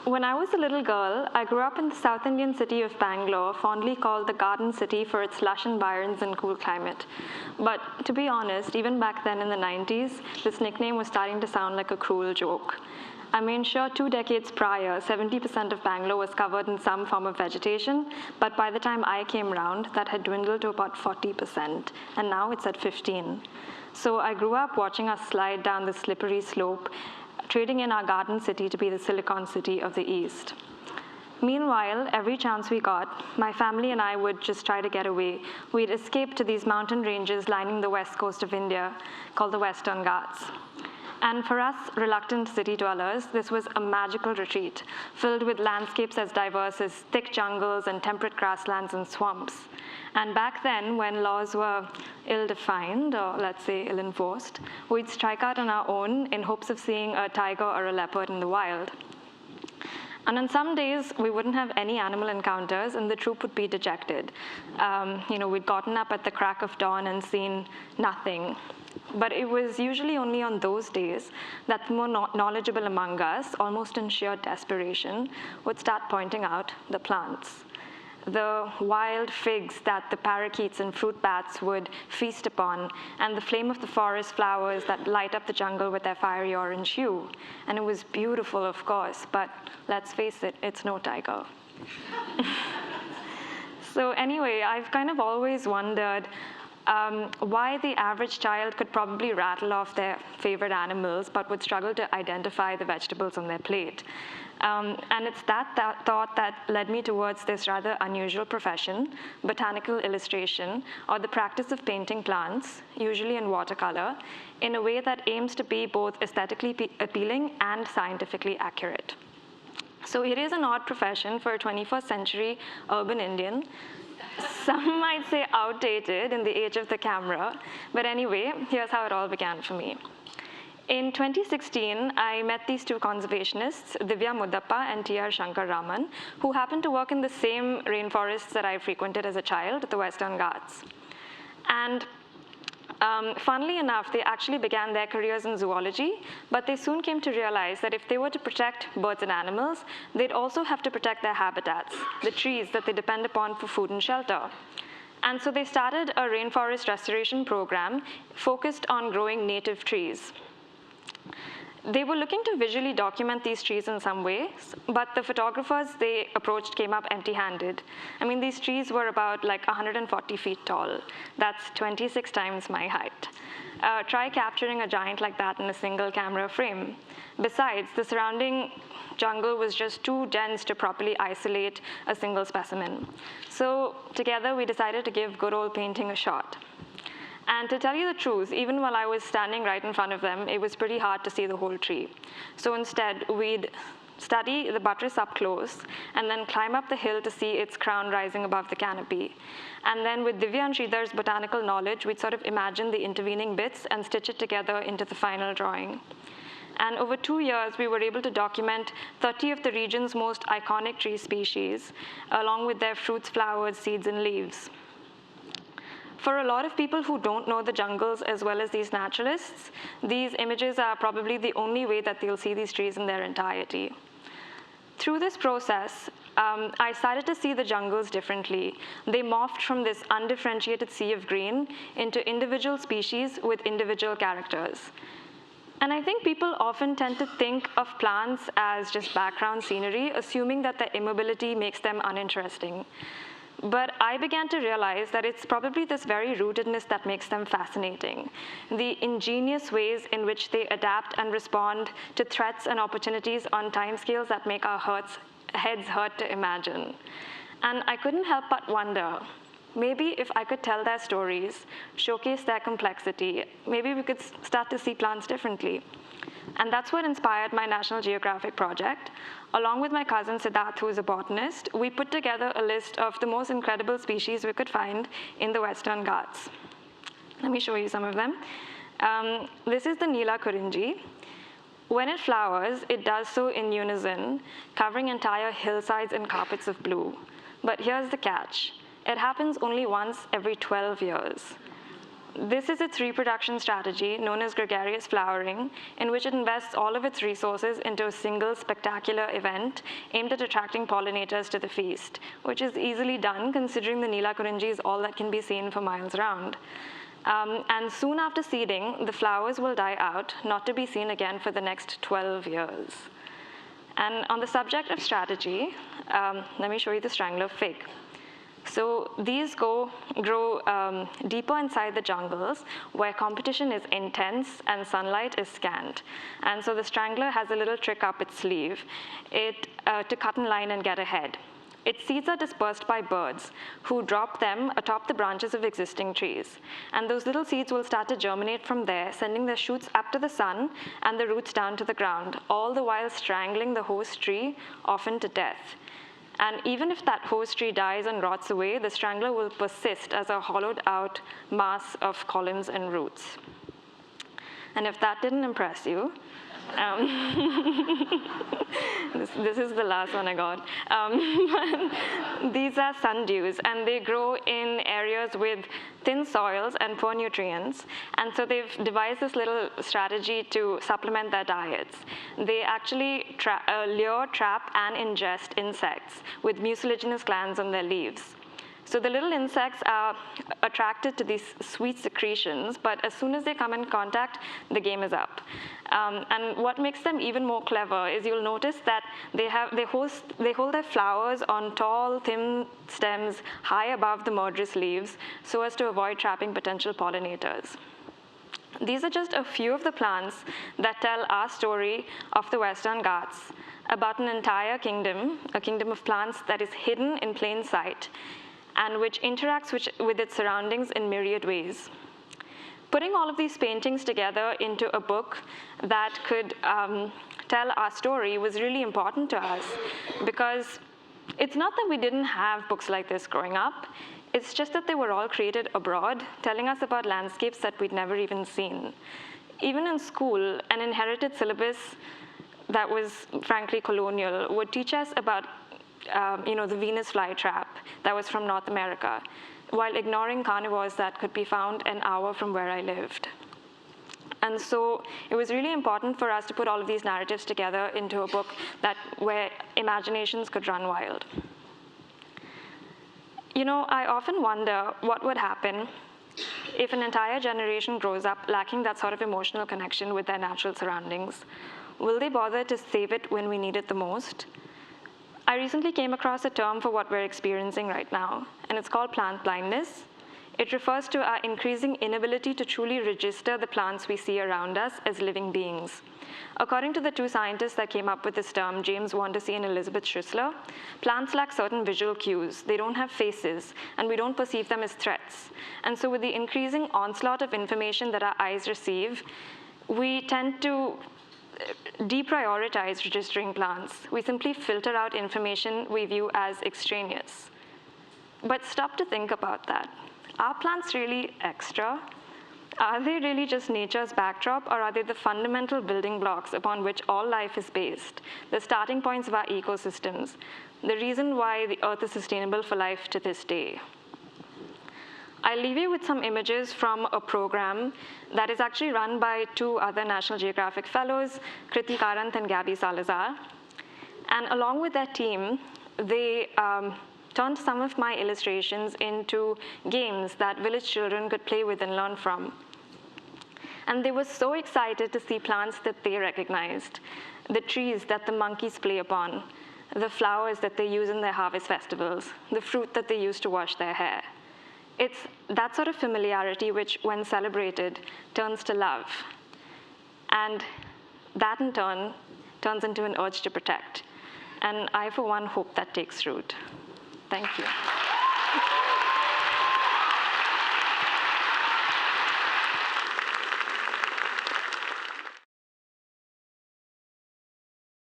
When I was a little girl, I grew up in the South Indian city of Bangalore, fondly called the Garden City for its lush environs and cool climate. But to be honest, even back then in the 90s, this nickname was starting to sound like a cruel joke. I mean, sure, 2 decades prior, 70% of Bangalore was covered in some form of vegetation, but by the time I came round, that had dwindled to about 40%, and now it's at 15. So I grew up watching us slide down the slippery slope, trading in our garden city to be the Silicon City of the East. Meanwhile, every chance we got, my family and I would just try to get away. We'd escape to these mountain ranges lining the west coast of India, called the Western Ghats. And for us reluctant city dwellers, this was a magical retreat, filled with landscapes as diverse as thick jungles and temperate grasslands and swamps. And back then, when laws were ill-defined, or let's say ill-enforced, we'd strike out on our own in hopes of seeing a tiger or a leopard in the wild. And on some days, we wouldn't have any animal encounters, and the troop would be dejected. We'd gotten up at the crack of dawn and seen nothing. But it was usually only on those days that the more knowledgeable among us, almost in sheer desperation, would start pointing out the plants. The wild figs that the parakeets and fruit bats would feast upon, and the flame of the forest flowers that light up the jungle with their fiery orange hue. And it was beautiful, of course, but let's face it, it's no tiger. So anyway, I've kind of always wondered why the average child could probably rattle off their favorite animals, but would struggle to identify the vegetables on their plate. And it's that thought that led me towards this rather unusual profession, botanical illustration, or the practice of painting plants, usually in watercolor, in a way that aims to be both aesthetically appealing and scientifically accurate. So it is an odd profession for a 21st century urban Indian. Some might say outdated in the age of the camera, but anyway, here's how it all began for me. In 2016, I met these two conservationists, Divya Muddappa and T.R. Shankar Raman, who happened to work in the same rainforests that I frequented as a child, the Western Ghats. And funnily enough, they actually began their careers in zoology, but they soon came to realize that if they were to protect birds and animals, they'd also have to protect their habitats, the trees that they depend upon for food and shelter. And so they started a rainforest restoration program focused on growing native trees. They were looking to visually document these trees in some ways, but the photographers they approached came up empty-handed. I mean, these trees were about like 140 feet tall. That's 26 times my height. Try capturing a giant like that in a single camera frame. Besides, the surrounding jungle was just too dense to properly isolate a single specimen. So together, we decided to give good old painting a shot. And to tell you the truth, even while I was standing right in front of them, it was pretty hard to see the whole tree. So instead, we'd study the buttress up close, and then climb up the hill to see its crown rising above the canopy. And then with Divya and Sridhar's botanical knowledge, we'd sort of imagine the intervening bits and stitch it together into the final drawing. And over 2 years, we were able to document 30 of the region's most iconic tree species, along with their fruits, flowers, seeds, and leaves. For a lot of people who don't know the jungles as well as these naturalists, these images are probably the only way that they'll see these trees in their entirety. Through this process, I started to see the jungles differently. They morphed from this undifferentiated sea of green into individual species with individual characters. And I think people often tend to think of plants as just background scenery, assuming that their immobility makes them uninteresting. But I began to realize that it's probably this very rootedness that makes them fascinating, the ingenious ways in which they adapt and respond to threats and opportunities on timescales that make our heads hurt to imagine. And I couldn't help but wonder, maybe if I could tell their stories, showcase their complexity, maybe we could start to see plants differently. And that's what inspired my National Geographic project. Along with my cousin Siddharth, who is a botanist, we put together a list of the most incredible species we could find in the Western Ghats. Let me show you some of them. This is the Neela Kurinji. When it flowers, it does so in unison, covering entire hillsides in carpets of blue. But here's the catch. It happens only once every 12 years. This is its reproduction strategy, known as gregarious flowering, in which it invests all of its resources into a single spectacular event aimed at attracting pollinators to the feast, which is easily done considering the Neelakurinji is all that can be seen for miles around. And soon after seeding, the flowers will die out, not to be seen again for the next 12 years. And on the subject of strategy, let me show you the strangler fig. So these grow deeper inside the jungles where competition is intense and sunlight is scant. And so the strangler has a little trick up its sleeve to cut in line and get ahead. Its seeds are dispersed by birds who drop them atop the branches of existing trees. And those little seeds will start to germinate from there, sending their shoots up to the sun and the roots down to the ground, all the while strangling the host tree, often to death. And even if that host tree dies and rots away, the strangler will persist as a hollowed out mass of columns and roots. And if that didn't impress you, this is the last one I got. These are sundews, and they grow in areas with thin soils and poor nutrients. And so they've devised this little strategy to supplement their diets. They actually lure, trap, and ingest insects with mucilaginous glands on their leaves. So the little insects are attracted to these sweet secretions, but as soon as they come in contact, the game is up. And what makes them even more clever is you'll notice that they hold their flowers on tall, thin stems high above the murderous leaves so as to avoid trapping potential pollinators. These are just a few of the plants that tell our story of the Western Ghats, about an entire kingdom, a kingdom of plants that is hidden in plain sight, and which interacts with its surroundings in myriad ways. Putting all of these paintings together into a book that could tell our story was really important to us, because it's not that we didn't have books like this growing up, it's just that they were all created abroad, telling us about landscapes that we'd never even seen. Even in school, an inherited syllabus that was frankly colonial would teach us about the Venus flytrap that was from North America, while ignoring carnivores that could be found an hour from where I lived. And so it was really important for us to put all of these narratives together into a book where imaginations could run wild. I often wonder what would happen if an entire generation grows up lacking that sort of emotional connection with their natural surroundings. Will they bother to save it when we need it the most? I recently came across a term for what we're experiencing right now, and it's called plant blindness. It refers to our increasing inability to truly register the plants we see around us as living beings. According to the two scientists that came up with this term, James Wandesy and Elizabeth Schisler, plants lack certain visual cues. They don't have faces, and we don't perceive them as threats. And so with the increasing onslaught of information that our eyes receive, we tend to deprioritize registering plants. We simply filter out information we view as extraneous. But stop to think about that. Are plants really extra? Are they really just nature's backdrop, or are they the fundamental building blocks upon which all life is based, the starting points of our ecosystems, the reason why the Earth is sustainable for life to this day? I'll leave you with some images from a program that is actually run by two other National Geographic fellows, Kriti Karanth and Gabby Salazar. And along with their team, they turned some of my illustrations into games that village children could play with and learn from. And they were so excited to see plants that they recognized, the trees that the monkeys play upon, the flowers that they use in their harvest festivals, the fruit that they use to wash their hair. It's that sort of familiarity which, when celebrated, turns to love. And that, in turn, turns into an urge to protect. And I, for one, hope that takes root. Thank you.